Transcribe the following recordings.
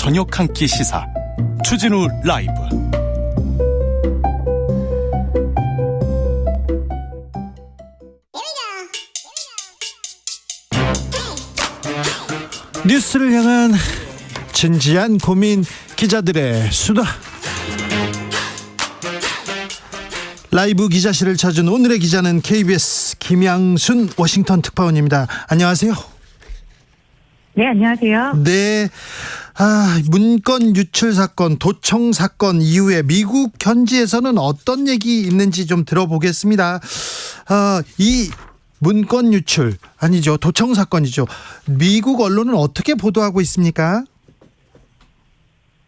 저녁 한 끼 시사 추진우 라이브. 뉴스를 향한 진지한 고민, 기자들의 수다. 라이브 기자실을 찾은 오늘의 기자는 KBS 김양순 워싱턴 특파원입니다. 안녕하세요. 네, 안녕하세요. 네. 문건 유출 사건, 도청 사건 이후에 미국 현지에서는 어떤 얘기 있는지 좀 들어보겠습니다. 이 문건 유출 아니죠, 도청 사건이죠. 미국 언론은 어떻게 보도하고 있습니까?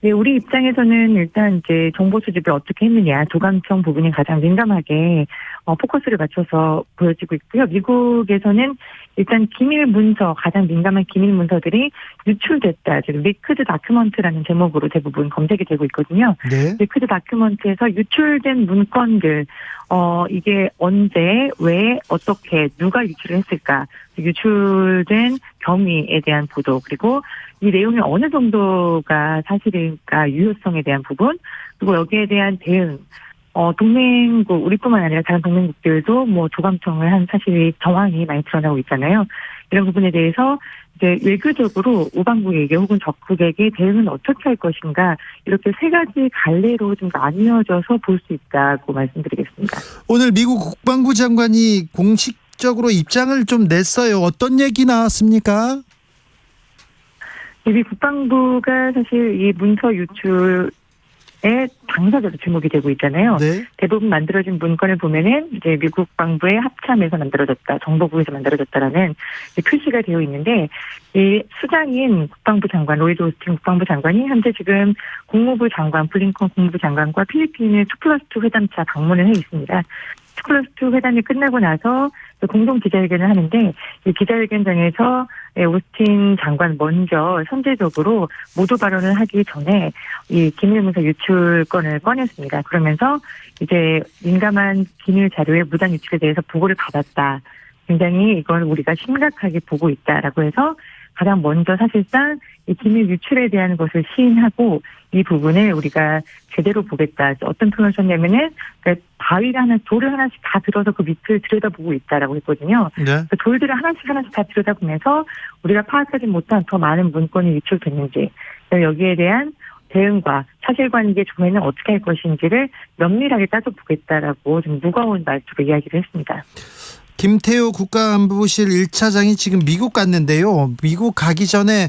네, 우리 입장에서는 일단 이제 정보 수집을 어떻게 했느냐, 조감청 부분이 가장 민감하게 포커스를 맞춰서 보여지고 있고요. 미국에서는 일단 기밀 문서, 가장 민감한 기밀 문서들이 유출됐다, 지금 리크드 다큐먼트라는 제목으로 대부분 검색이 되고 있거든요. 네. 리크드 다큐먼트에서 유출된 문건들, 이게 언제, 왜, 어떻게, 누가 유출을 했을까, 유출된 경위에 대한 보도, 그리고 이 내용이 어느 정도가 사실일까, 유효성에 대한 부분, 그리고 여기에 대한 대응, 동맹국, 우리뿐만 아니라 다른 동맹국들도 뭐 조감청을 한 사실이 정황이 많이 드러나고 있잖아요. 이런 부분에 대해서 이제 외교적으로 우방국에게 혹은 적국에게 대응은 어떻게 할 것인가, 이렇게 세 가지 갈래로 좀 나뉘어져서 볼 수 있다고 말씀드리겠습니다. 오늘 미국 국방부 장관이 공식적으로 입장을 좀 냈어요. 어떤 얘기 나왔습니까? 미 국방부가 사실 이 문서 유출의 당사자로 지목이 되고 있잖아요. 네. 대부분 만들어진 문건을 보면은 이제 미국 국방부의 합참에서 만들어졌다, 정보국에서 만들어졌다라는 표시가 되어 있는데, 이 수장인 국방부 장관, 로이드 오스틴 국방부 장관이 현재 지금 국무부 장관, 블링컨 국무부 장관과 필리핀의 2+2 회담차 방문을 해 있습니다. 2+2 회담이 끝나고 나서 공동 기자회견을 하는데, 이 기자회견장에서 오스틴 장관 먼저 선제적으로 모두 발언을 하기 전에 이 기밀문서 유출건을 꺼냈습니다. 그러면서 이제 민감한 기밀 자료의 무단 유출에 대해서 보고를 받았다, 굉장히 이건 우리가 심각하게 보고 있다라고 해서 가장 먼저 사실상 이 기밀 유출에 대한 것을 시인하고, 이 부분을 우리가 제대로 보겠다. 어떤 표현을 썼냐면은, 그러니까 돌을 하나씩 다 들어서 그 밑을 들여다보고 있다라고 했거든요. 네. 그 돌들을 하나씩 다 들여다보면서 우리가 파악하지 못한 더 많은 문건이 유출됐는지, 여기에 대한 대응과 사실관계 조회는 어떻게 할 것인지를 면밀하게 따져보겠다라고 좀 무거운 말투로 이야기를 했습니다. 김태호 국가안보실 1차장이 지금 미국 갔는데요. 미국 가기 전에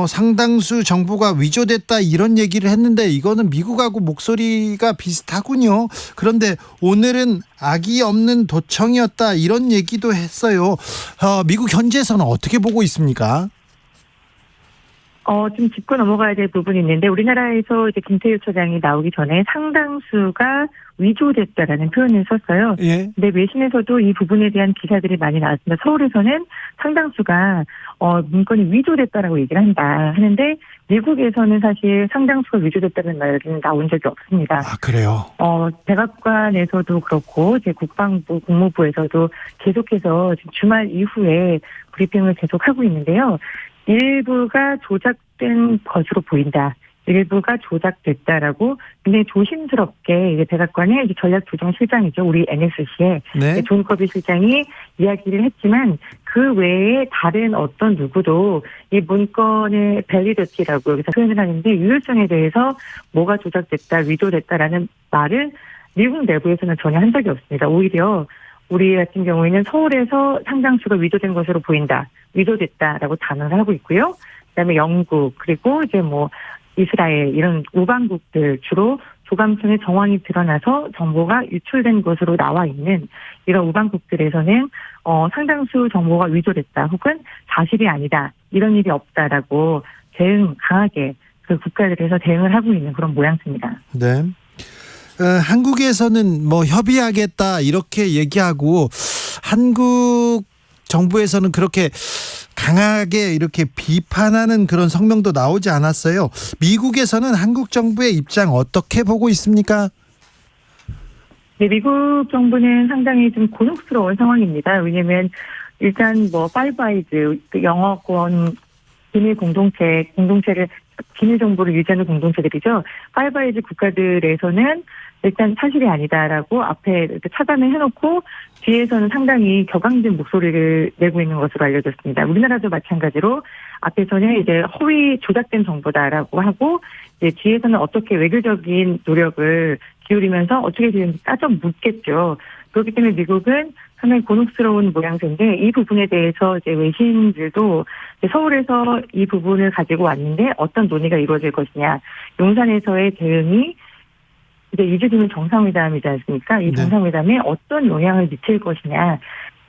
상당수 정보가 위조됐다, 이런 얘기를 했는데, 이거는 미국하고 목소리가 비슷하군요. 그런데 오늘은 악의 없는 도청이었다, 이런 얘기도 했어요. 미국 현지에서는 어떻게 보고 있습니까? 좀 짚고 넘어가야 될 부분이 있는데, 우리나라에서 이제 김태우 처장이 나오기 전에 상당수가 위조됐다라는 표현을 썼어요. 예. 근데 외신에서도 이 부분에 대한 기사들이 많이 나왔습니다. 서울에서는 상당수가 문건이 위조됐다라고 얘기를 한다 하는데, 미국에서는 사실 상당수가 위조됐다는 말은 나온 적이 없습니다. 아, 그래요? 백악관에서도 그렇고 이제 국방부, 국무부에서도 계속해서 주말 이후에 브리핑을 계속하고 있는데요. 일부가 조작된 것으로 보인다, 일부가 조작됐다라고 굉장히 조심스럽게 이제 백악관의 이제 전략조정실장이죠, 우리 NSC의 네. 존커비 실장이 이야기를 했지만, 그 외에 다른 어떤 누구도 이 문건의 밸리더티라고 여기서 표현을 하는데, 유효성에 대해서 뭐가 조작됐다, 위조됐다라는 말을 미국 내부에서는 전혀 한 적이 없습니다. 오히려 우리 같은 경우에는 서울에서 상당수가 위조된 것으로 보인다, 위조됐다라고 단언을 하고 있고요. 그다음에 영국, 그리고 이제 이스라엘, 이런 우방국들, 주로 조감청의 정황이 드러나서 정보가 유출된 것으로 나와 있는 이런 우방국들에서는 상당수 정보가 위조됐다, 혹은 사실이 아니다, 이런 일이 없다라고 강하게 그 국가들에서 대응을 하고 있는 그런 모양새입니다. 네. 한국에서는 협의하겠다, 이렇게 얘기하고, 한국 정부에서는 그렇게 강하게 이렇게 비판하는 그런 성명도 나오지 않았어요. 미국에서는 한국 정부의 입장 어떻게 보고 있습니까? 네, 미국 정부는 상당히 좀 곤혹스러운 상황입니다. 왜냐하면 일단 파이브 아이즈, 영어권 비밀 공동체를 기밀 정보를 유지하는 공동체들이죠. 파이브 아이즈 국가들에서는 일단 사실이 아니다라고 앞에 이렇게 차단을 해놓고 뒤에서는 상당히 격앙된 목소리를 내고 있는 것으로 알려졌습니다. 우리나라도 마찬가지로 앞에서는 이제 허위 조작된 정보다라고 하고 이제 뒤에서는 어떻게 외교적인 노력을 기울이면서 어떻게 되는지 따져 묻겠죠. 그렇기 때문에 미국은 상당히 곤혹스러운 모양새인데 이 부분에 대해서 이제 외신들도 서울에서 이 부분을 가지고 왔는데 어떤 논의가 이루어질 것이냐, 용산에서의 대응이 이제 2주 뒤면 정상회담이지 않습니까? 이 네. 정상회담에 어떤 영향을 미칠 것이냐,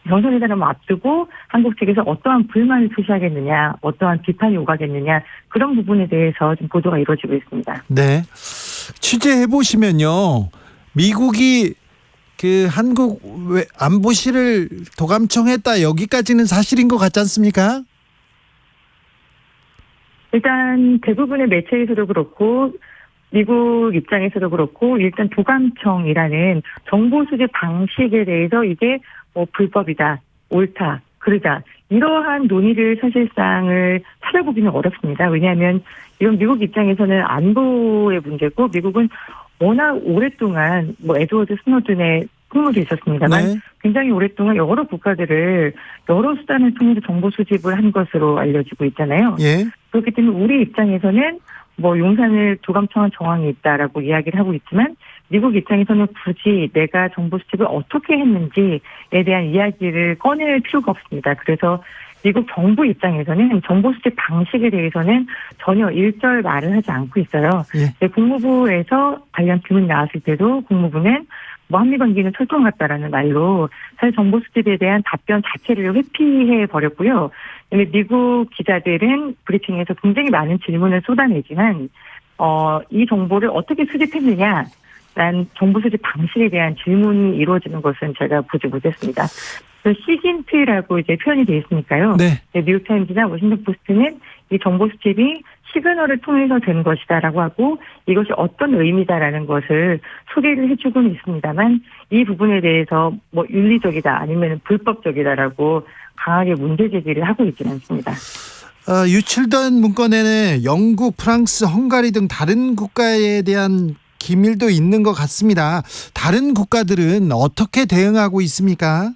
정상회담을 앞두고 한국 측에서 어떠한 불만을 표시하겠느냐, 어떠한 비판이 오가겠느냐, 그런 부분에 대해서 지금 보도가 이루어지고 있습니다. 네. 취재해 보시면요, 미국이 그 한국 안보실을 도감청했다, 여기까지는 사실인 것 같지 않습니까? 일단 대부분의 매체에서도 그렇고 미국 입장에서도 그렇고 일단 도감청이라는 정보 수집 방식에 대해서 이게 뭐 불법이다, 옳다, 그르다, 이러한 논의를 사실상을 찾아보기는 어렵습니다. 왜냐하면 이건 미국 입장에서는 안보의 문제고 미국은 워낙 오랫동안 뭐 에드워드 스노든의 풍문도 있었습니다만 네. 굉장히 오랫동안 여러 국가들을 여러 수단을 통해서 정보 수집을 한 것으로 알려지고 있잖아요. 예. 그렇기 때문에 우리 입장에서는 뭐 용산을 도감청한 정황이 있다라고 이야기를 하고 있지만 미국 입장에서는 굳이 내가 정보 수집을 어떻게 했는지에 대한 이야기를 꺼낼 필요가 없습니다. 그래서 미국 정부 입장에서는 정보 수집 방식에 대해서는 전혀 일절 말을 하지 않고 있어요. 예. 국무부에서 관련 질문이 나왔을 때도 국무부는 뭐 한미 관계는 철통 같다라는 말로 사실 정보 수집에 대한 답변 자체를 회피해 버렸고요. 미국 기자들은 브리핑에서 굉장히 많은 질문을 쏟아내지만 이 정보를 어떻게 수집했느냐, 난 정보 수집 방식에 대한 질문이 이루어지는 것은 제가 보지 못했습니다. 시긴트라고 이제 표현이 되어 있으니까요. 네. 뉴욕타임즈나 워싱턴 포스트는 이 정보 수집이 시그널을 통해서 된 것이다라고 하고 이것이 어떤 의미다라는 것을 소개를 해주고는 있습니다만 이 부분에 대해서 뭐 윤리적이다 아니면 불법적이다라고 강하게 문제 제기를 하고 있지는 않습니다. 유출된 문건에는 영국, 프랑스, 헝가리 등 다른 국가에 대한 기밀도 있는 것 같습니다. 다른 국가들은 어떻게 대응하고 있습니까?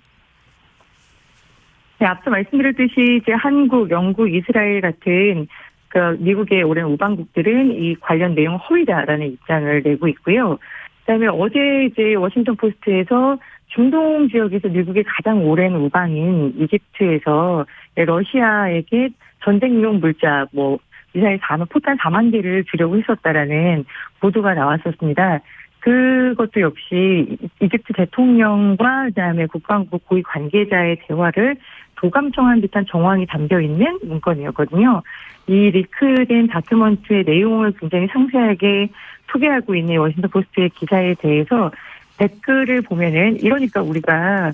네, 앞서 말씀드렸듯이 이제 한국, 영국, 이스라엘 같은 그 미국의 오랜 우방국들은 이 관련 내용 허위다라는 입장을 내고 있고요. 그다음에 어제 이제 워싱턴 포스트에서 중동 지역에서 미국의 가장 오랜 우방인 이집트에서 러시아에게 전쟁용 물자 뭐 미사일 포탄 4만 개를 주려고 했었다라는 보도가 나왔었습니다. 그것도 역시 이집트 대통령과 그다음에 국방부 고위 관계자의 대화를 도감청한 듯한 정황이 담겨 있는 문건이었거든요. 이 리크된 다큐멘트의 내용을 굉장히 상세하게 소개하고 있는 워싱턴 포스트의 기사에 대해서 댓글을 보면은 이러니까 우리가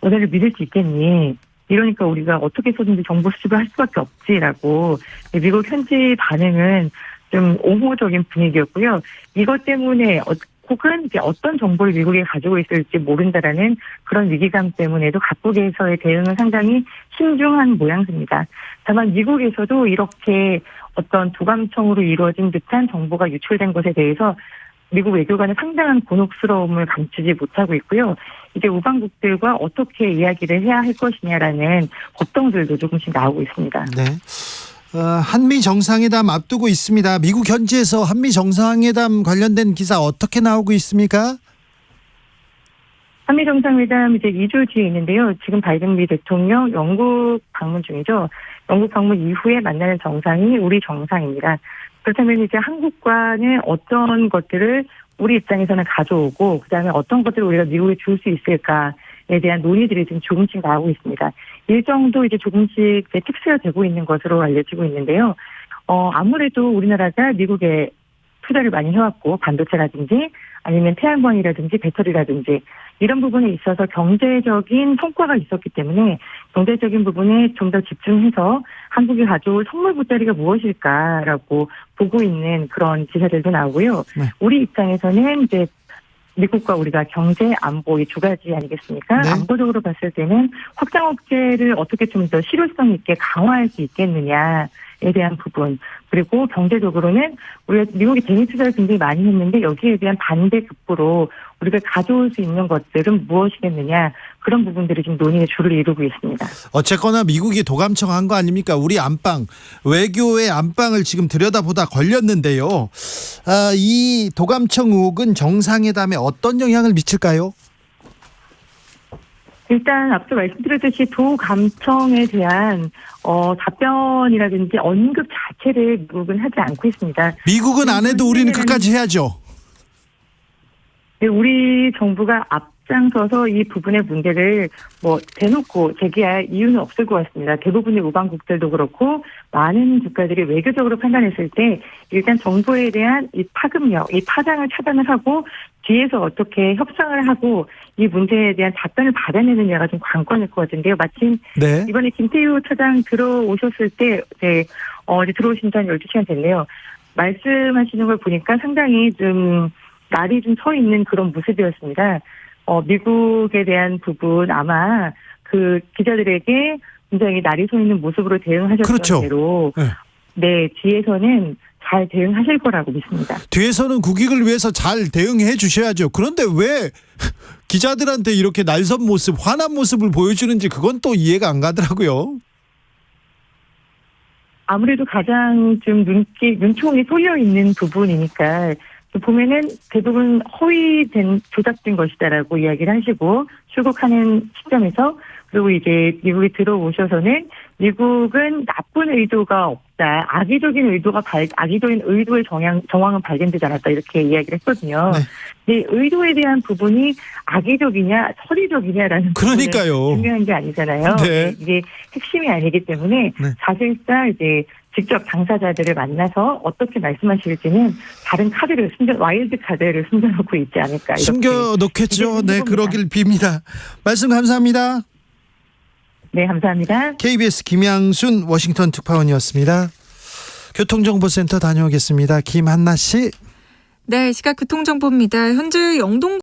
너네를 믿을 수 있겠니? 이러니까 우리가 어떻게 해서든지 정보 수집을 할 수밖에 없지라고 미국 현지 반응은 좀 옹호적인 분위기였고요. 이것 때문에 혹은 이제 어떤 정보를 미국에 가지고 있을지 모른다라는 그런 위기감 때문에도 각국에서의 대응은 상당히 신중한 모양새입니다. 다만 미국에서도 이렇게 어떤 도감청으로 이루어진 듯한 정보가 유출된 것에 대해서 미국 외교관은 상당한 곤혹스러움을 감추지 못하고 있고요. 이제 우방국들과 어떻게 이야기를 해야 할 것이냐라는 걱정들도 조금씩 나오고 있습니다. 네. 한미 정상회담 앞두고 있습니다. 미국 현지에서 한미 정상회담 관련된 기사 어떻게 나오고 있습니까? 한미 정상회담 이제 2주 뒤에 있는데요. 지금 바이든 미 대통령 영국 방문 중이죠. 영국 방문 이후에 만나는 정상이 우리 정상입니다. 그렇다면 이제 한국과는 어떤 것들을 우리 입장에서는 가져오고 그다음에 어떤 것들을 우리가 미국에 줄 수 있을까에 대한 논의들이 지금 조금씩 나오고 있습니다. 일정도 이제 조금씩 픽스가 되고 있는 것으로 알려지고 있는데요. 아무래도 우리나라가 미국에 투자를 많이 해왔고 반도체라든지 아니면 태양광이라든지 배터리라든지 이런 부분에 있어서 경제적인 성과가 있었기 때문에 경제적인 부분에 좀 더 집중해서 한국이 가져올 선물 보따리가 무엇일까라고 보고 있는 그런 기사들도 나오고요. 네. 우리 입장에서는 이제 미국과 우리가 경제, 안보 이 두 가지 아니겠습니까? 네. 안보적으로 봤을 때는 확장 억제를 어떻게 좀 더 실효성 있게 강화할 수 있겠느냐에 대한 부분, 그리고 경제적으로는 우리가 미국이 대미 투자를 굉장히 많이 했는데 여기에 대한 반대 급부로 우리가 가져올 수 있는 것들은 무엇이겠느냐, 그런 부분들이 지금 논의의 주를 이루고 있습니다. 어쨌거나 미국이 도감청한 거 아닙니까? 우리 안방, 외교의 안방을 지금 들여다보다 걸렸는데요. 이 도감청 의혹은 정상회담에 어떤 영향을 미칠까요? 일단 앞서 말씀드렸듯이 도감청에 대한 답변이라든지 언급 자체를 미국은 하지 않고 있습니다. 미국은 안 해도 우리는 끝까지 해야죠. 네, 우리 정부가 앞장서서 이 부분의 문제를 대놓고 제기할 이유는 없을 것 같습니다. 대부분의 우방국들도 그렇고 많은 국가들이 외교적으로 판단했을 때 일단 정부에 대한 이 파급력, 이 파장을 차단을 하고 뒤에서 어떻게 협상을 하고 이 문제에 대한 답변을 받아내느냐가 좀 관건일 것 같은데요. 마침 네. 이번에 김태우 차장 들어오셨을 때 어제 들어오신 지 한 12시간 됐네요. 말씀하시는 걸 보니까 상당히 좀 날이 좀 서 있는 그런 모습이었습니다. 미국에 대한 부분 아마 그 기자들에게 굉장히 날이 서 있는 모습으로 대응하셨던 그렇죠. 대로 네. 뒤에서는 잘 대응하실 거라고 믿습니다. 뒤에서는 국익을 위해서 잘 대응해 주셔야죠. 그런데 왜 기자들한테 이렇게 날선 모습, 화난 모습을 보여주는지 그건 또 이해가 안 가더라고요. 아무래도 가장 좀 눈총이 쏠려 있는 부분이니까 보면은 대부분 허위된 조작된 것이다라고 이야기를 하시고 출국하는 시점에서, 그리고 이제 미국에 들어오셔서는 미국은 나쁜 의도가 없다, 악의적인 의도의 정황은 발견되지 않았다, 이렇게 이야기를 했거든요. 네, 의도에 대한 부분이 악의적이냐 서리적이냐라는 그러니까요. 중요한 게 아니잖아요. 네. 이게 핵심이 아니기 때문에 네. 사실상 이제 직접 당사자들을 만나서 어떻게 말씀하실지는 다른 와일드 카드를 숨겨놓고 있지 않을까. 숨겨놓겠죠. 네, 그러길 빕니다. 말씀 감사합니다. 네, 감사합니다. KBS 김양순 워싱턴 특파원이었습니다. 교통정보센터 다녀오겠습니다. 김한나 씨. 네, 시각 교통정보입니다. 현재 영동